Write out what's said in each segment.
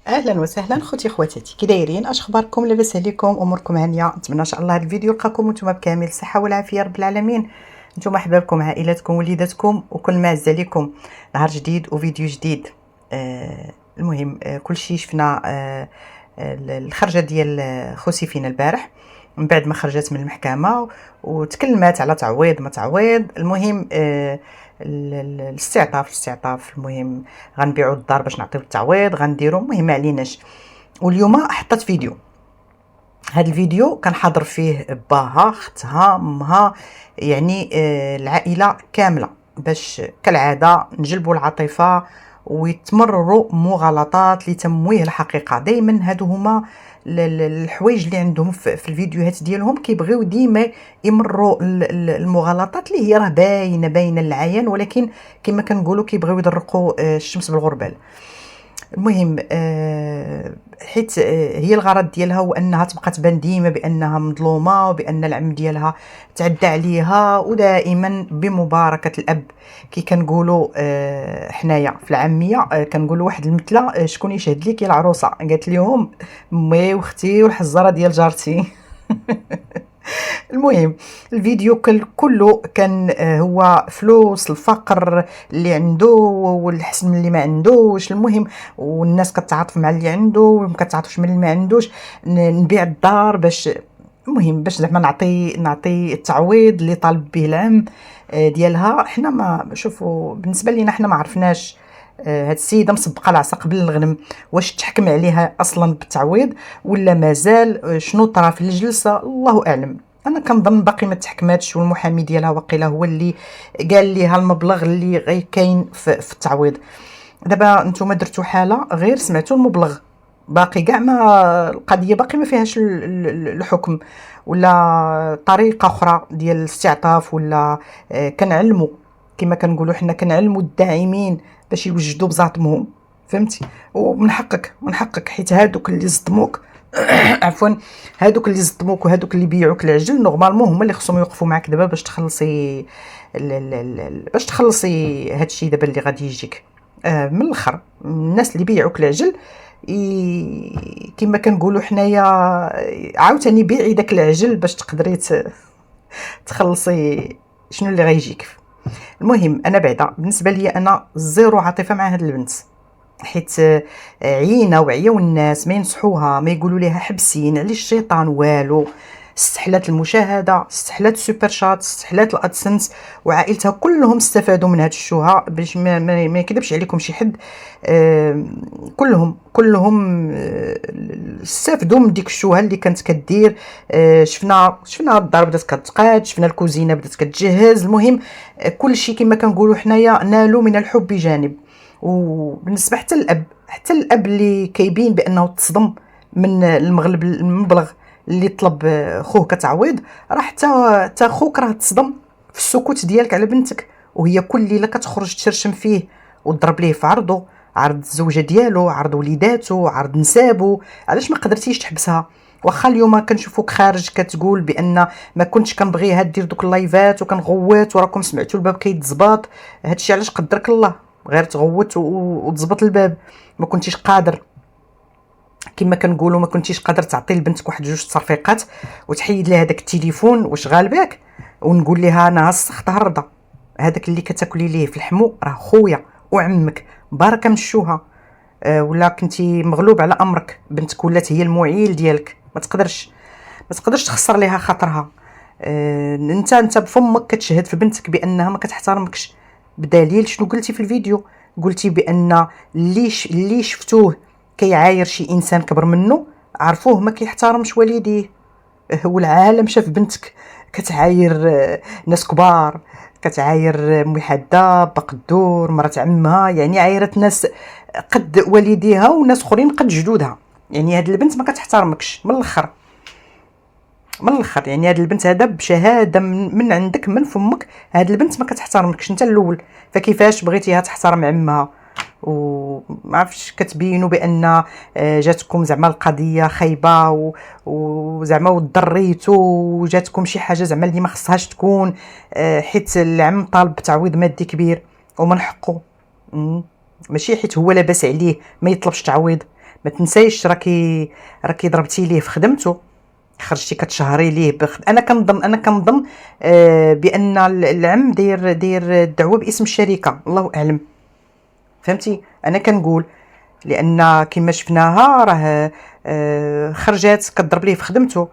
اهلا وسهلا خوتي خواتاتي، كي دايرين؟ اش اخباركم؟ لاباس عليكم؟ اموركم هانيه؟ نتمنى ان شاء الله هذا الفيديو يلقاكم وانتم بكامل الصحه والعافيه رب العالمين، نتوما احبابكم عائلاتكم وليداتكم وكل ما عز عليكم. نهار جديد وفيديو جديد. المهم كلشي شفنا الخرجه ديال خوسي فينا البارح من بعد ما خرجت من المحكمه وتكلمات على تعويض ما تعويض. المهم الاستعطاف المهم غنبيعوا الدار باش نعطيو التعويض، غنديروا المهم ما عليناش. واليوم حطت فيديو، هذا الفيديو كان حاضر فيه باها اختها امها، يعني العائله كامله، باش كالعاده نجلبوا العاطفه ويتمرروا مغالطات لتمويه الحقيقه. دائما هادو هما الحوايج اللي عندهم في الفيديوهات ديالهم، كيبغيو ديما يمروا المغالطات اللي هي راه باينه للعيان، ولكن كما كنقولوا كيبغيو يدرقوا الشمس بالغربال. المهم حيت هي الغرض ديالها هو انها تبقى تبان ديما بانها مظلومه وبان العم ديالها تعدى عليها، ودائما بمباركه الاب كي كنقولوا حنايا في العاميه كنقولوا واحد المثله شكون يشهد لك يا العروسه؟ قالت لهم مي واختي والحزاره ديال جارتي. المهم الفيديو كله كان هو فلوس، الفقر اللي عنده والحسن من اللي ما عندوش. المهم والناس كتعاطف مع اللي عنده وما كتعاطفش مع اللي ما عندوش. نبيع الدار باش المهم باش زعما نعطي التعويض اللي طالب به العم ديالها. حنا ما شوفوا بالنسبه لينا حنا ما عرفناش هاد السيده مسبقه العصا قبل الغنم، واش تحكم عليها اصلا بالتعويض ولا مازال شنو طرا في الجلسه الله اعلم. انا كنظن باقي ما تحكماتش، والمحامي ديالها واقيلا هو اللي قال ليها المبلغ اللي غير كاين في التعويض. دابا نتوما درتو حاله غير سمعتوا المبلغ، باقي كاع ما القضيه باقي ما فيهاش الحكم ولا طريقه اخرى ديال الاستعطاف ولا كنعلموا كما كنقولوا حنا كنعلموا الداعمين باش يوجدوا بزاطمهم، فهمتي؟ ومن حقك حيت هادوك اللي صدموك عفوا هادوك اللي صدموك وهادوك اللي بيعوك العجل نورمالمون هما اللي خصهم يوقفوا معاك دابا باش تخلصي باش تخلصي هادشي دابا اللي غادي يجيك. من الاخر الناس اللي بيعوك العجل كما كنقولوا حنايا عاوتاني بيعي داك العجل باش تقدري تخلصي شنو اللي غيجيك. المهم انا بعدا بالنسبه لي انا زيرو عاطفه مع هاد البنت، حيت عينا وعياو الناس ما ينصحوها ما يقولوا لها حبسين على الشيطان والو. استحلات المشاهده، استحلات السوبر شات، استحلات الادسنس، وعائلتها كلهم استفادوا من هاد الشوهه باش ما يكذبش عليكم شي حد. كلهم استفادوا من ديك الشوهه اللي كانت كدير. شفنا الدار بدات كتقاد، شفنا الكوزينه بدات كتجهز. المهم كلشي كما كنقولوا حنايا نالوا من الحب جانب. وبالنسبه حتى الاب اللي كيبين بانه تصدم من المبلغ اللي طلب خوه كتعويض، راه حتى خوك راه تصدم في السكوت ديالك على بنتك، وهي كل ليله كتخرج تشرشم فيه وتضرب ليه في عرضه، عرض الزوجه ديالو، عرض وليداتو، عرض نسابو. علاش ما قدرتيش تحبسها؟ واخا اليوم كنشوفوك خارج كتقول بان ما كنتش كنبغيها دير دوك اللايفات وكنغوت وراكم سمعتوا الباب كيتزبط، هادشي علاش قدرك الله غير تغوت وتزبط الباب. ما كنتيش قادر كما كنقولوا ما كنتيش قادر تعطي لبنتك واحد جوج تصرفيقات وتحيد لها داك التليفون واش غالباك ونقول لها انا هسختها الرضا. هذاك اللي كتاكلي ليه في الحمو راه خويا وعمك بركه من الشوهه. ولا كنتي مغلوب على امرك بنتك ولات هي المعيل ديالك، ما تقدرش تخسر ليها خاطرها. انت بفمك كتشهد في بنتك بانها ما كتحترمكش، بدليل شنو قلتي في الفيديو؟ قلتي بان اللي شفتوه كيعاير شي انسان كبر منه عرفوه ما كيحترمش والديه. والعالم شاف بنتك كتعاير ناس كبار، كتعاير محدة بقدور مرات عمها، يعني عايرت ناس قد والديها وناس اخرين قد جدودها. يعني هاد البنت ما كتحترمكش من الاخر يعني هاد البنت هذا بشهاده من عندك من فمك، هاد البنت ما كتحترمكش انت الاول، فكيفاش بغيتيها تحترم عمها؟ وما عرفتش كتبينوا بان جاتكم زعما القضيه خايبه وزعما وضريتو وجاتكم شي حاجه زعما اللي ما خصهاش تكون، حيت العم طالب بتعويض مادي كبير ومن حقه. ماشي حيت هو لاباس عليه ما يطلبش تعويض. ما تنسايش راكي ضربتي ليه في خدمته، خرجتي كتشهري ليه انا كنظن بان العم داير الدعوه باسم الشركه، الله اعلم. فهمتي انا كنقول لان كما شفناها راه خرجات كتضرب ليه في خدمته،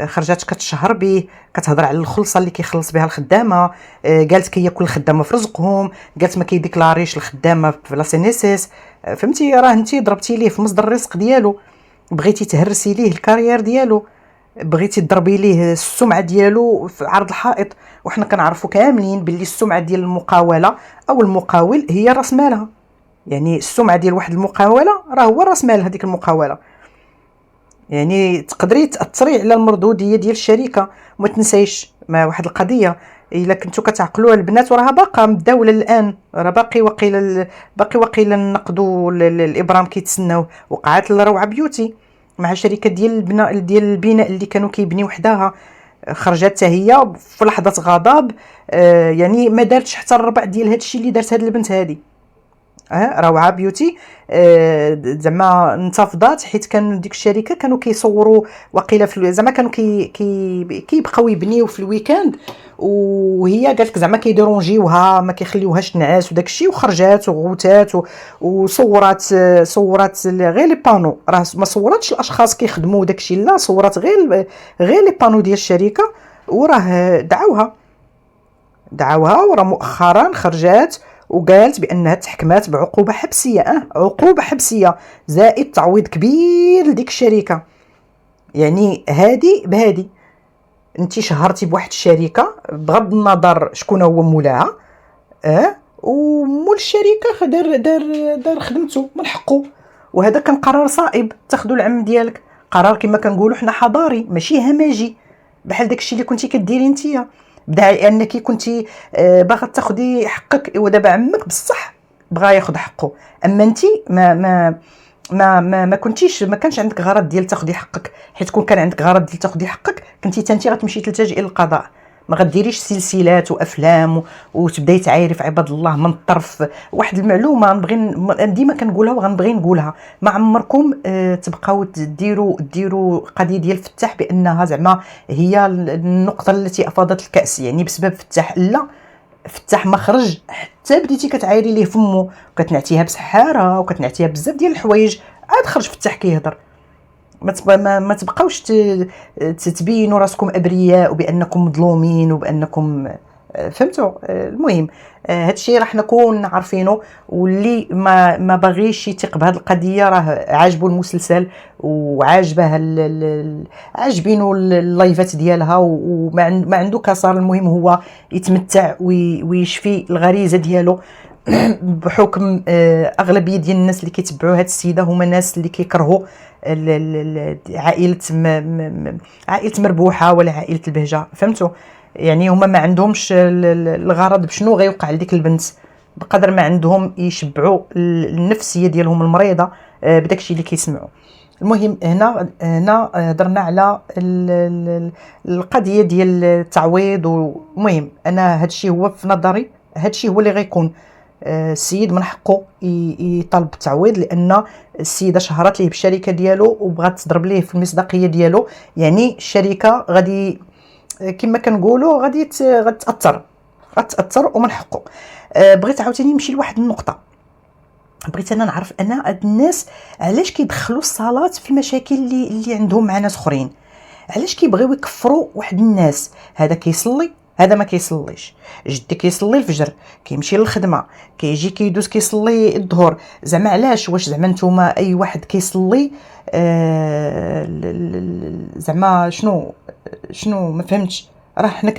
خرجات كتشهر به، كتهضر على الخلصه اللي كيخلص بها الخدامه، قالت كياكل الخدامه في رزقهم، قالت ما كيديكلاريش الخدامه في لا سينيسيس. فهمتي راه انت ضربتي ليه في مصدر الرزق ديالو، بغيتي تهرسي ليه الكارير ديالو، بغيتي تضربي ليه السمعه ديالو في عرض الحائط. وحنا كنعرفوا كاملين باللي السمعه ديال المقاوله او المقاول هي راس مالها. يعني السمعه ديال واحد المقاوله راه هو راس مال هذيك المقاوله. يعني تقدري تاثري على المردوديه ديال الشركه. وما تنسايش ما واحد القضيه، الا كنتو كتعقلوا البنات وراها باقا مداوله الان، راه باقي وقيلا النقد والابرام كيتسناو. وقعات الروعه بيوتي مع شركه ديال البناء اللي كانوا كيبنيو وحدها، خرجت حتى هي في لحظه غضب، يعني ما دارتش حتى الربع ديال هذا الشيء اللي دارت هذه البنت هذه. روعه بيوتي زعما انتفضات حيت كان ديك الشركه كانوا كيصوروا وقيله في زعما كانوا كيبقاو يبنيو في الويكاند، وهي قالت لك زعما كيديرونجيوها ما كيخليوهاش تنعس وداك الشيء، وخرجات وغوتات صورات غير لي بانو، راه ما صوراتش الاشخاص كيخدموا داك الشيء، لا صورات غير لي بانو ديال الشركه. وراه دعاوها وراه مؤخرا خرجات وقالت بانها تحكمات بعقوبه حبسيه، عقوبه حبسيه زائد تعويض كبير لديك الشركه. يعني هادي بهادي انت شهرتي بواحد الشركه بغض النظر شكون هو مولاها، ومول الشركه دار خدمته من حقه. وهذا كان قرار صائب تاخذوا العم ديالك، قرار كما كنقولوا حنا حضاري ماشي همجي بحال داكشي اللي كنتي كديري نتيا، بدعي انك كنتي باغا تاخدي حقك. ودابا عمك بصح بغا ياخذ حقه، اما انت ما كنتيش، ما كانش عندك غرض ديال تاخدي حقك، حيت كون كان عندك غرض ديال تاخدي حقك كنتي انت غتمشي تلتجئي للقضاء، ما غديريش سلسلات وافلام وتبداي تعايري في عباد الله من الطرف. واحد المعلومه نبغي ديما كنقولها وغنبغي نقولها، ما عمركم تبقاو ديروا قضيه ديال فتاح بانها زعما هي النقطه التي افاضت الكاس، يعني بسبب فتاح. لا، فتاح ما خرج حتى بديتي كتعايري ليه فمو وكتنعتيها بسحاره وكتنعتيها بزاف ديال الحوايج، عاد خرج فتاح كيهضر. ما تبقاوش تبينوا راسكم ابرياء وبانكم مظلومين وبانكم فهمتوا. المهم هادشي راح نكون عارفينه، واللي ما باغيش يثق بهذه القضيه راه عاجبو المسلسل وعاجبه عاجبينه اللايفات ديالها وما عنده كسر. المهم هو يتمتع ويشفي الغريزه ديالو بحكم اغلبيه ديال الناس اللي كيتبعوا هاد السيده هما ناس اللي كيكرهوا عائله عائله مربوحه ولا عائله البهجه. فهمتوا؟ يعني هما ما عندهمش الغرض بشنو غيوقع لديك البنت، بقدر ما عندهم يشبعوا النفسيه ديالهم المريضه بداكشي اللي كيسمعوا. المهم هنا هضرنا على القضيه ديال التعويض. ومهم انا هادشي هو في نظري، هادشي هو اللي غيكون السيد من حقه يطالب بالتعويض، لان السيده شهرت ليه بالشركه ديالو وبغات تضرب ليه في المصداقيه ديالو. يعني الشركه غادي كما كنقولوا غادي تاثر ومن حقه. بغيت عاوتاني نمشي لواحد النقطه، بغيت انا نعرف انا هاد الناس علاش كيدخلوا الصلاه في المشاكل اللي عندهم مع ناس اخرين، علاش كيبغيو يكفروا واحد الناس. هذا كيصلي هذا ما كيصليش، جدي كيصلي الفجر كيمشي للخدمه كيجي كيدوز كيصلي الظهر، زعما علاش؟ واش زعما نتوما اي واحد كيصلي زعما شنو ما فهمتش. راه حنا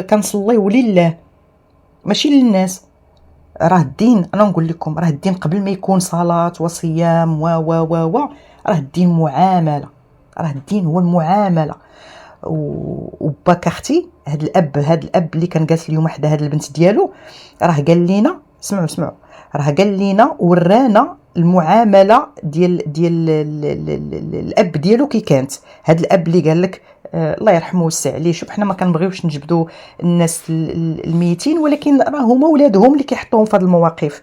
كنصليو لله ماشي للناس. راه الدين انا نقول لكم راه الدين قبل ما يكون صلاه وصيام و راه الدين معامله، راه الدين هو المعامله. وباك اختي هاد الاب اللي كان جالس اليوم حدا هاد البنت ديالو راه قال لينا سمعوا راه قال لينا ورانا المعامله ديال الاب ديالو كي كانت. هاد الاب اللي قال لك الله يرحمه ويوسع عليه. شوف حنا ما كنبغيوش نجبدوا الناس الميتين، ولكن راه هما ولادهم اللي كيحطوهم في هاد المواقف.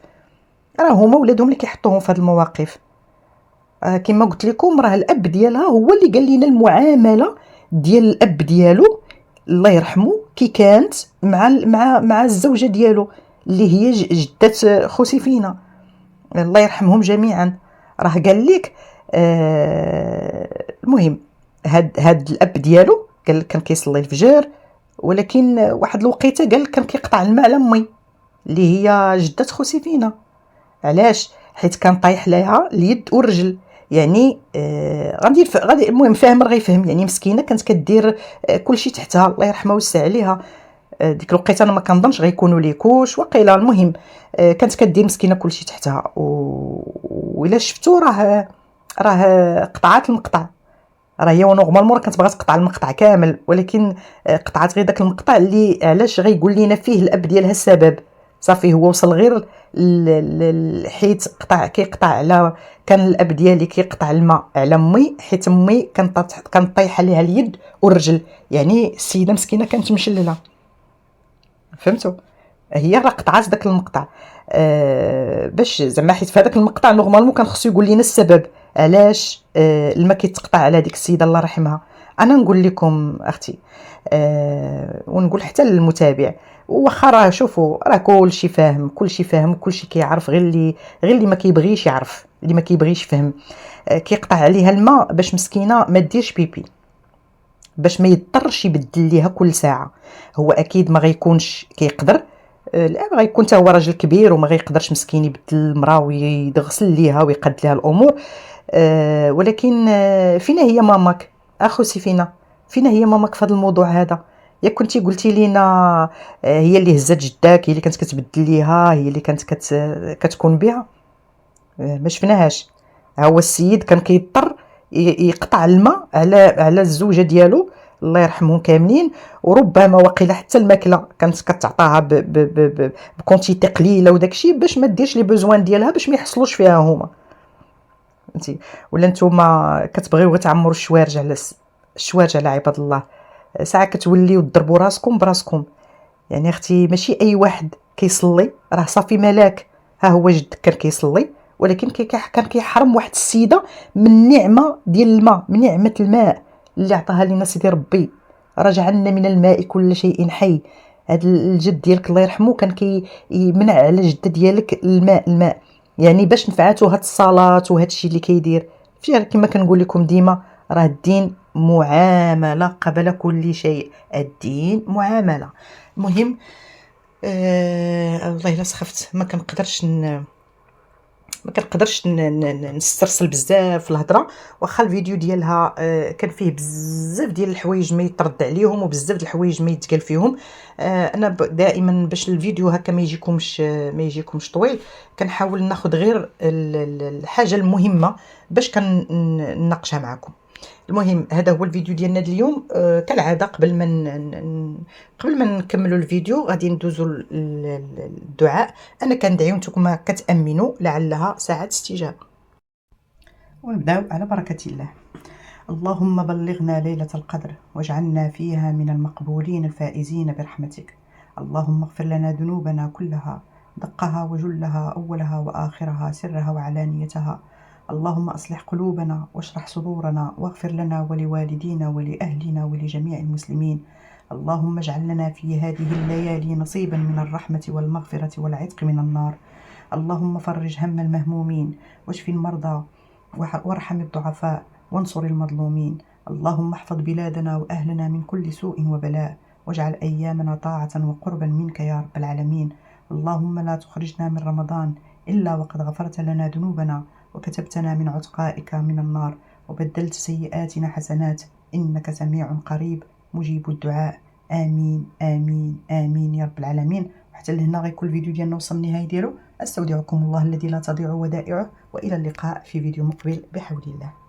راه هما ولادهم اللي كيحطوهم في هذه المواقف. كما قلت لكم راه الاب ديالها هو اللي قال لنا المعامله ديال الاب ديالو الله يرحمه كي كانت مع الزوجه ديالو اللي هي جده خوسي فينا الله يرحمهم جميعا. راه قال لك المهم هاد الاب ديالو قال كان كيصلي الفجر، ولكن واحد الوقيته قال كان كيقطع الماء على امي اللي هي جده خوسي فينا. علاش؟ حيت كان طايح لها اليد والرجل. يعني غادي المهم فاهم راه غيفهم. يعني مسكينه كانت كدير كلشي تحتها الله يرحمها ويوسع عليها. ديك الوقيته انا ما كنظنش غيكونوا ليكوش وقيله. المهم كانت كدير مسكينه كلشي تحتها وإلا شفتو راه قطعات المقطع. راه هي نورمالمون كانت باغا تقطع المقطع كامل، ولكن قطعت غير داك المقطع اللي علاش غيقول لينا فيه الاب ديالها السبب. صافي هو وصل غير حيت كيقطع على كان الاب ديالي كيقطع الماء على امي حيت امي كانت طايحه ليها اليد والرجل. يعني السيده مسكينه كانت مشلله. فهمتوا؟ هي راه قطعات داك المقطع باش زعما حيت في هذاك المقطع نورمالمون كان خصو يقول لنا السبب علاش الماء كيتقطع على ديك السيده الله يرحمها. انا نقول لكم اختي ونقول حتى للمتابع واخا راه شوفوا راه كلشي فاهم كلشي كيعرف غير اللي ما كيبغيش يعرف اللي ما كيبغيش يفهم. كيقطع عليها الماء باش مسكينه ما ديرش بيبي باش ما يضطرش يبدل ليها كل ساعه. هو اكيد ما غيكونش كيقدر الاب غيكون حتى هو راجل كبير وما غيقدرش مسكين يبدل المراه ويغسل ليها ويقاد ليها الامور. ولكن فينا هي ماماك اخوسي فينا هي ماماك في هذا الموضوع هذا؟ يا كنتي قلتي لينا هي اللي هزات جداك، هي اللي كانت كتبدل ليها، هي اللي كانت كتكون بها. ما شفناهاش. هو السيد كان كيضطر يقطع الماء على الزوجه ديالو الله يرحمهم كاملين. وربما وقيله حتى الماكله كانت كتعطاها بكونتيتي قليله وداكشي باش ما ديرش لي بوزوان ديالها باش ما يحصلوش فيها هما. فهمتي؟ ولا نتوما كتبغيو غير تعمروا الشوارج على عباد الله. ساعه كتوليو تضربوا راسكم براسكم. يعني اختي ماشي اي واحد كيصلي راه صافي ملاك. ها هو جدك كان كيصلي ولكن كان كيحرم واحد السيده من نعمه ديال الماء، من نعمه الماء اللي عطاها لنا سيدي ربي. رجع لنا من الماء كل شيء حي. هذا الجد ديالك الله يرحمه كان يمنع على جده ديالك الماء يعني باش نفعاتو هاد الصلاه وهاد الشيء اللي كيدير. كما كنقول لكم ديما راه الدين معامله قبل كل شيء. الدين معامله. المهم والله الا سخفت ما كنقدرش نسترسل بزاف في الهضره. واخا الفيديو ديالها كان فيه بزاف ديال الحوايج ما يترد عليهم وبزاف ديال الحوايج ما يتقال فيهم. انا دائما باش الفيديو هكا ما يجيكمش طويل كنحاول ناخذ غير الحاجه المهمه باش كنناقشها معكم. المهم هذا هو الفيديو ديالنا اليوم. كالعاده قبل ما نكملوا الفيديو غادي ندوزوا الدعاء. انا كندعي وانتم كتامنوا لعلها ساعه استجابه. ونبداو على بركه الله. اللهم بلغنا ليله القدر واجعلنا فيها من المقبولين الفائزين برحمتك. اللهم اغفر لنا ذنوبنا كلها دقها وجلها اولها واخرها سرها وعلانيتها. اللهم أصلح قلوبنا واشرح صدورنا واغفر لنا ولوالدينا ولأهلنا ولجميع المسلمين. اللهم اجعل لنا في هذه الليالي نصيبا من الرحمة والمغفرة والعتق من النار. اللهم فرج هم المهمومين واشف المرضى وارحم الضعفاء وانصر المظلومين. اللهم احفظ بلادنا وأهلنا من كل سوء وبلاء واجعل أيامنا طاعة وقربا منك يا رب العالمين. اللهم لا تخرجنا من رمضان إلا وقد غفرت لنا ذنوبنا وكتبتنا من عتقائك من النار وبدلت سيئاتنا حسنات إنك سميع قريب مجيب الدعاء. آمين آمين آمين يا رب العالمين. وحتى لهنا غيكون الفيديو ديالنا وصل النهاية ديالو. أستودعكم الله الذي لا تضيع ودائعه وإلى اللقاء في فيديو مقبل بحول الله.